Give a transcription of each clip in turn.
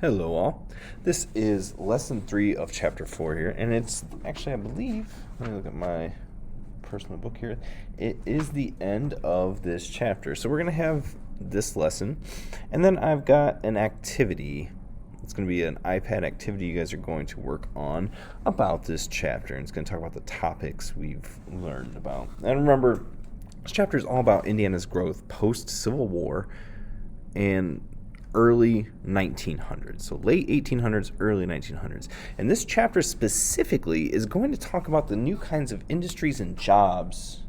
Hello, all. This is lesson 3 of chapter 4 here, and it's actually, I believe, let me look at my personal book here. It is the end of this chapter. So we're going to have this lesson, and then I've got an activity. It's going to be an iPad activity you guys are going to work on about this chapter, and it's going to talk about the topics we've learned about. And remember, this chapter is all about Indiana's growth post-Civil War and early 1900s, so late 1800s, early 1900s. And this chapter specifically is going to talk about the new kinds of industries and jobs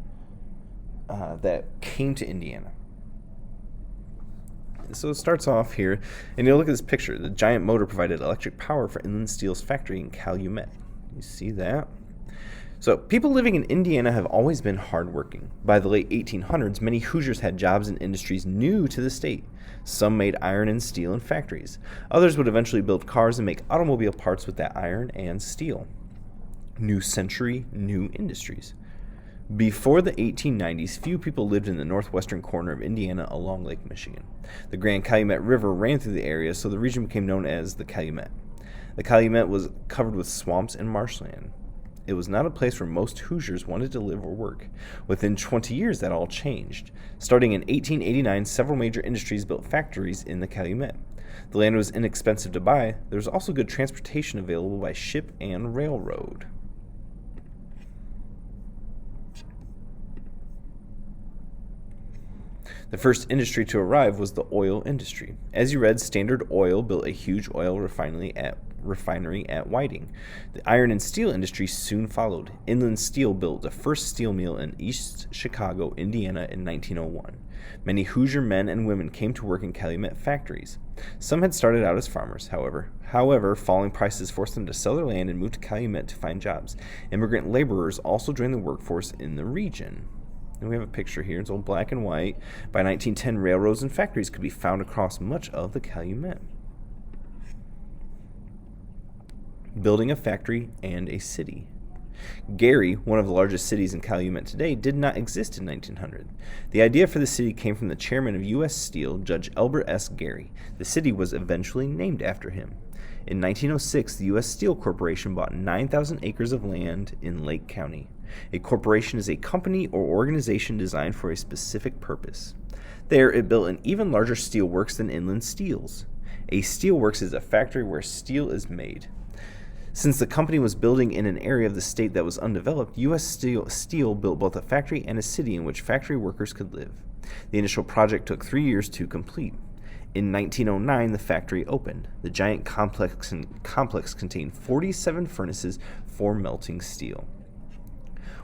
that came to Indiana. So it starts off here, and you'll look at this picture. The giant motor provided electric power for Inland Steel's factory in Calumet. You see that? So people living in Indiana have always been hardworking. By the late 1800s, many Hoosiers had jobs in industries new to the state. Some made iron and steel in factories. Others would eventually build cars and make automobile parts with that iron and steel. New century, new industries. Before the 1890s, few people lived in the northwestern corner of Indiana along Lake Michigan. The Grand Calumet River ran through the area, so the region became known as the Calumet. The Calumet was covered with swamps and marshland. It was not a place where most Hoosiers wanted to live or work. Within 20 years, that all changed. Starting in 1889, several major industries built factories in the Calumet. The land was inexpensive to buy. There was also good transportation available by ship and railroad. The first industry to arrive was the oil industry. As you read, Standard Oil built a huge oil refinery at Whiting. The iron and steel industry soon followed. Inland Steel built the first steel mill in East Chicago, Indiana in 1901. Many Hoosier men and women came to work in Calumet factories. Some had started out as farmers, however, falling prices forced them to sell their land and move to Calumet to find jobs. Immigrant laborers also joined the workforce in the region. And we have a picture here. It's all black and white. By 1910, railroads and factories could be found across much of the Calumet. Building a factory and a city. Gary, one of the largest cities in Calumet today, did not exist in 1900. The idea for the city came from the chairman of U.S. Steel, Judge Elbert S. Gary. The city was eventually named after him. In 1906, the U.S. Steel Corporation bought 9,000 acres of land in Lake County. A corporation is a company or organization designed for a specific purpose. There, it built an even larger steelworks than Inland Steel's. A steelworks is a factory where steel is made. Since the company was building in an area of the state that was undeveloped, U.S. Steel built both a factory and a city in which factory workers could live. The initial project took 3 years to complete. In 1909, the factory opened. The giant complex contained 47 furnaces for melting steel.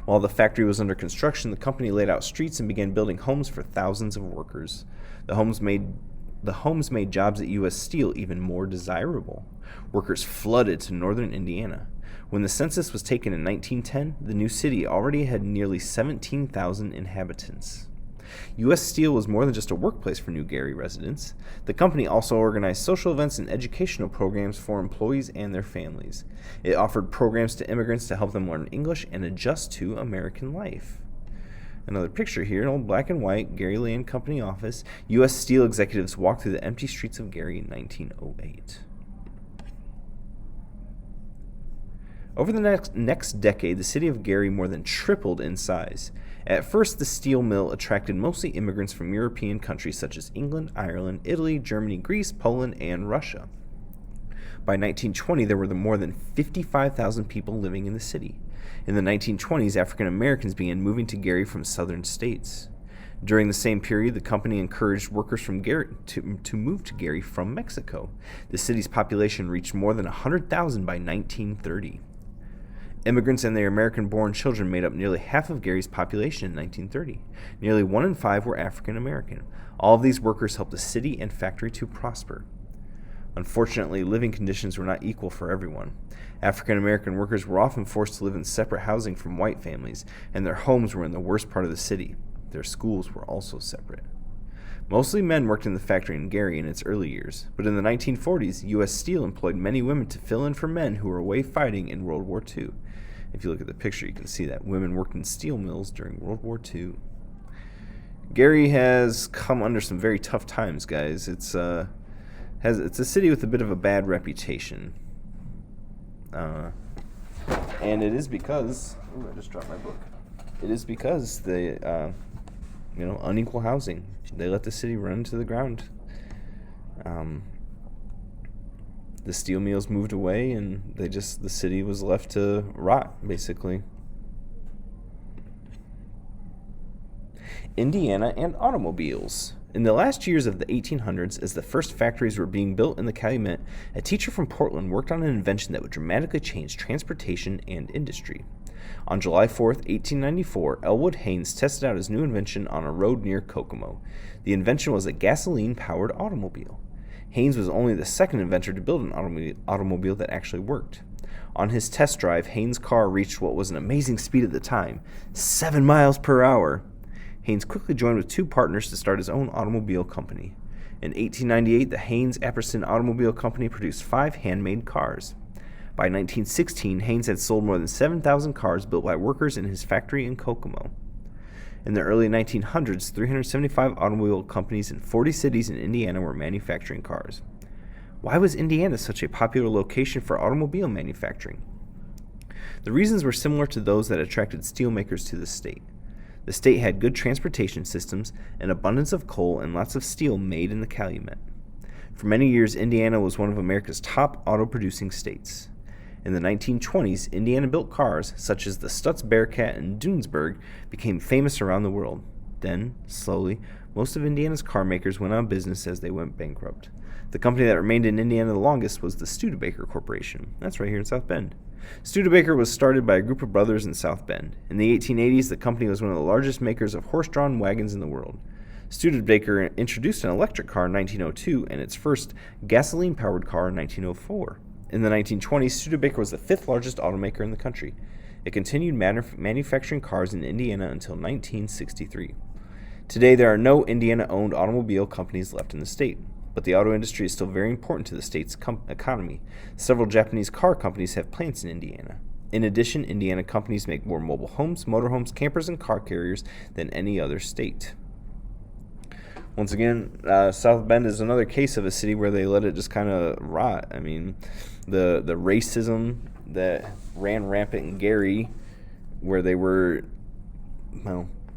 While the factory was under construction, the company laid out streets and began building homes for thousands of workers. The homes made jobs at U.S. Steel even more desirable. Workers flooded to northern Indiana. When the census was taken in 1910, the new city already had nearly 17,000 inhabitants. U.S. Steel was more than just a workplace for New Gary residents. The company also organized social events and educational programs for employees and their families. It offered programs to immigrants to help them learn English and adjust to American life. Another picture here, an old black and white Gary Land Company office. U.S. Steel executives walked through the empty streets of Gary in 1908. Over the next decade, the city of Gary more than tripled in size. At first, the steel mill attracted mostly immigrants from European countries such as England, Ireland, Italy, Germany, Greece, Poland, and Russia. By 1920, there were more than 55,000 people living in the city. In the 1920s, African Americans began moving to Gary from southern states. During the same period, the company encouraged workers from Gary to move to Gary from Mexico. The city's population reached more than 100,000 by 1930. Immigrants and their American-born children made up nearly half of Gary's population in 1930. Nearly 1 in 5 were African American. All of these workers helped the city and factory to prosper. Unfortunately, living conditions were not equal for everyone. African American workers were often forced to live in separate housing from white families, and their homes were in the worst part of the city. Their schools were also separate. Mostly men worked in the factory in Gary in its early years, but in the 1940s, U.S. Steel employed many women to fill in for men who were away fighting in World War II. If you look at the picture, you can see that women worked in steel mills during World War II. Gary has come under some very tough times, guys. It's It's a city with a bit of a bad reputation. And it is because I just dropped my book. It is because they unequal housing. They let the city run to the ground. The steel mills moved away, and the city was left to rot, basically. Indiana and automobiles. In the last years of the 1800s, as the first factories were being built in the Calumet, a teacher from Portland worked on an invention that would dramatically change transportation and industry. On July 4th, 1894, Elwood Haynes tested out his new invention on a road near Kokomo. The invention was a gasoline-powered automobile. Haynes was only the second inventor to build an automobile that actually worked. On his test drive, Haynes' car reached what was an amazing speed at the time, 7 miles per hour. Haynes quickly joined with 2 partners to start his own automobile company. In 1898, the Haynes-Apperson Automobile Company produced 5 handmade cars. By 1916, Haynes had sold more than 7,000 cars built by workers in his factory in Kokomo. In the early 1900s, 375 automobile companies in 40 cities in Indiana were manufacturing cars. Why was Indiana such a popular location for automobile manufacturing? The reasons were similar to those that attracted steelmakers to the state. The state had good transportation systems, an abundance of coal, and lots of steel made in the Calumet. For many years, Indiana was one of America's top auto-producing states. In the 1920s, Indiana-built cars, such as the Stutz Bearcat and Dunesburg, became famous around the world. Then, slowly, most of Indiana's car makers went out of business as they went bankrupt. The company that remained in Indiana the longest was the Studebaker Corporation. That's right here in South Bend. Studebaker was started by a group of brothers in South Bend. In the 1880s, the company was one of the largest makers of horse-drawn wagons in the world. Studebaker introduced an electric car in 1902 and its first gasoline-powered car in 1904. In the 1920s, Studebaker was the 5th largest automaker in the country. It continued manufacturing cars in Indiana until 1963. Today, there are no Indiana-owned automobile companies left in the state, but the auto industry is still very important to the state's economy. Several Japanese car companies have plants in Indiana. In addition, Indiana companies make more mobile homes, motorhomes, campers, and car carriers than any other state. Once again, South Bend is another case of a city where they let it just kind of rot. I mean, the racism that ran rampant in Gary, where they were,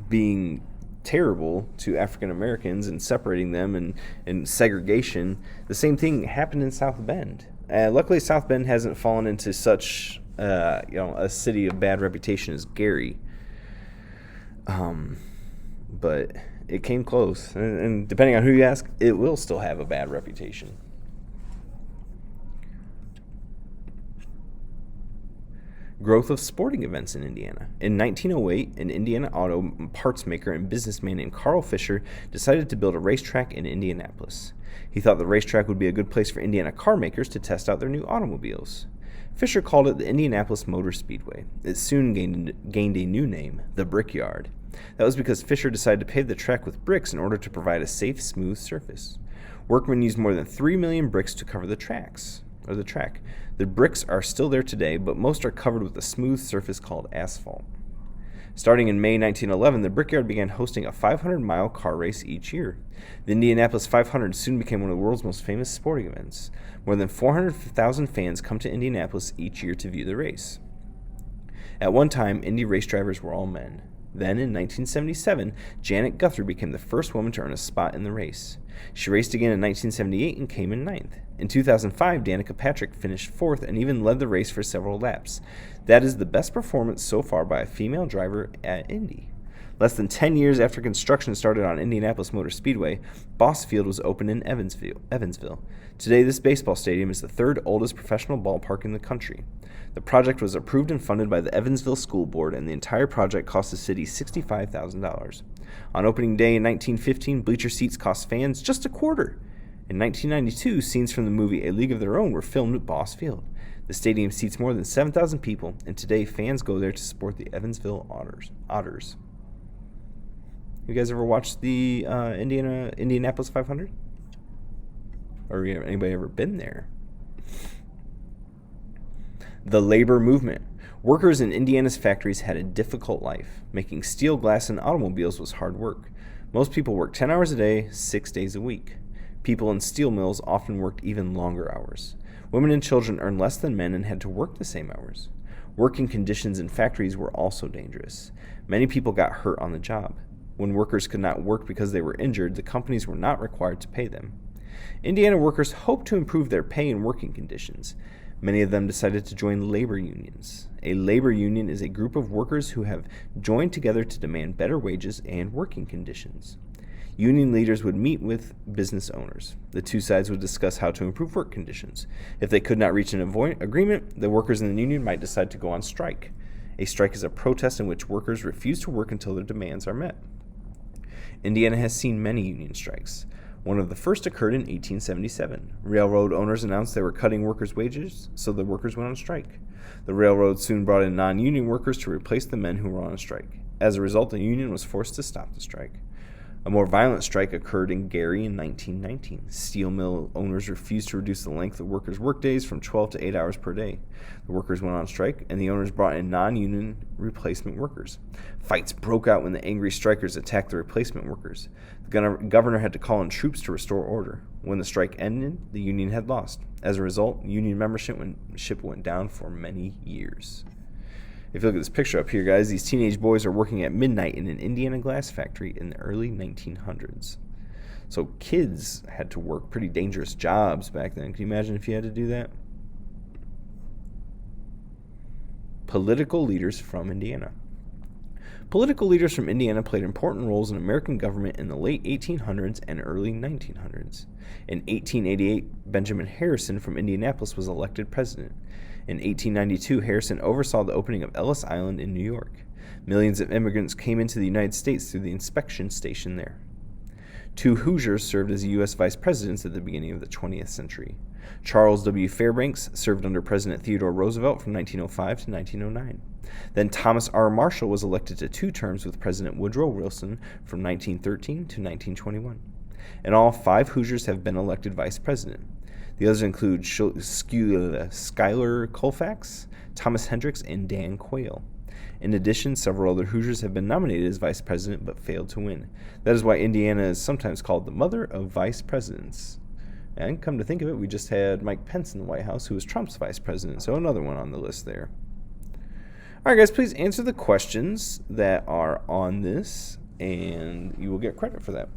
being terrible to African Americans and separating them and segregation. The same thing happened in South Bend. Luckily, South Bend hasn't fallen into such a city of bad reputation as Gary. But it came close, and depending on who you ask, it will still have a bad reputation. Growth of sporting events in Indiana. In 1908, an Indiana auto parts maker and businessman named Carl Fisher decided to build a racetrack in Indianapolis. He thought the racetrack would be a good place for Indiana car makers to test out their new automobiles. Fisher called it the Indianapolis Motor Speedway. It soon gained a new name, the Brickyard. That was because Fisher decided to pave the track with bricks in order to provide a safe, smooth surface. Workmen used more than 3 million bricks to cover the track. The bricks are still there today, but most are covered with a smooth surface called asphalt. Starting in May 1911, the Brickyard began hosting a 500-mile car race each year. The Indianapolis 500 soon became one of the world's most famous sporting events. More than 400,000 fans come to Indianapolis each year to view the race. At one time, Indy race drivers were all men. Then, in 1977, Janet Guthrie became the first woman to earn a spot in the race. She raced again in 1978 and came in 9th. In 2005, Danica Patrick finished 4th and even led the race for several laps. That is the best performance so far by a female driver at Indy. Less than 10 years after construction started on Indianapolis Motor Speedway, Boss Field was opened in Evansville. Today, this baseball stadium is the 3rd oldest professional ballpark in the country. The project was approved and funded by the Evansville School Board, and the entire project cost the city $65,000. On opening day in 1915, bleacher seats cost fans just a quarter. In 1992, scenes from the movie A League of Their Own were filmed at Boss Field. The stadium seats more than 7,000 people, and today fans go there to support the Evansville Otters. You guys ever watched the Indianapolis 500? Or anybody ever been there? The labor movement. Workers in Indiana's factories had a difficult life. Making steel, glass, and automobiles was hard work. Most people worked 10 hours a day, 6 days a week. People in steel mills often worked even longer hours. Women and children earned less than men and had to work the same hours. Working conditions in factories were also dangerous. Many people got hurt on the job. When workers could not work because they were injured, the companies were not required to pay them. Indiana workers hoped to improve their pay and working conditions. Many of them decided to join labor unions. A labor union is a group of workers who have joined together to demand better wages and working conditions. Union leaders would meet with business owners. The two sides would discuss how to improve work conditions. If they could not reach an agreement, the workers in the union might decide to go on strike. A strike is a protest in which workers refuse to work until their demands are met. Indiana has seen many union strikes. One of the first occurred in 1877. Railroad owners announced they were cutting workers' wages, so the workers went on strike. The railroad soon brought in non-union workers to replace the men who were on strike. As a result, the union was forced to stop the strike. A more violent strike occurred in Gary in 1919. Steel mill owners refused to reduce the length of workers' workdays from 12 to 8 hours per day. The workers went on strike, and the owners brought in non-union replacement workers. Fights broke out when the angry strikers attacked the replacement workers. The governor had to call in troops to restore order. When the strike ended, the union had lost. As a result, union membership went down for many years. If you look at this picture up here, guys, these teenage boys are working at midnight in an Indiana glass factory in the early 1900s. So kids had to work pretty dangerous jobs back then. Can you imagine if you had to do that? Political leaders from Indiana. Political leaders from Indiana played important roles in American government in the late 1800s and early 1900s. In 1888, Benjamin Harrison from Indianapolis was elected president. In 1892, Harrison oversaw the opening of Ellis Island in New York. Millions of immigrants came into the United States through the inspection station there. Two Hoosiers served as U.S. vice presidents at the beginning of the 20th century. Charles W. Fairbanks served under President Theodore Roosevelt from 1905 to 1909. Then Thomas R. Marshall was elected to 2 terms with President Woodrow Wilson from 1913 to 1921. In all, 5 Hoosiers have been elected vice president. The others include Schuyler Colfax, Thomas Hendricks, and Dan Quayle. In addition, several other Hoosiers have been nominated as vice president but failed to win. That is why Indiana is sometimes called the mother of vice presidents. And come to think of it, we just had Mike Pence in the White House, who was Trump's vice president, so another one on the list there. All right, guys, please answer the questions that are on this, and you will get credit for that.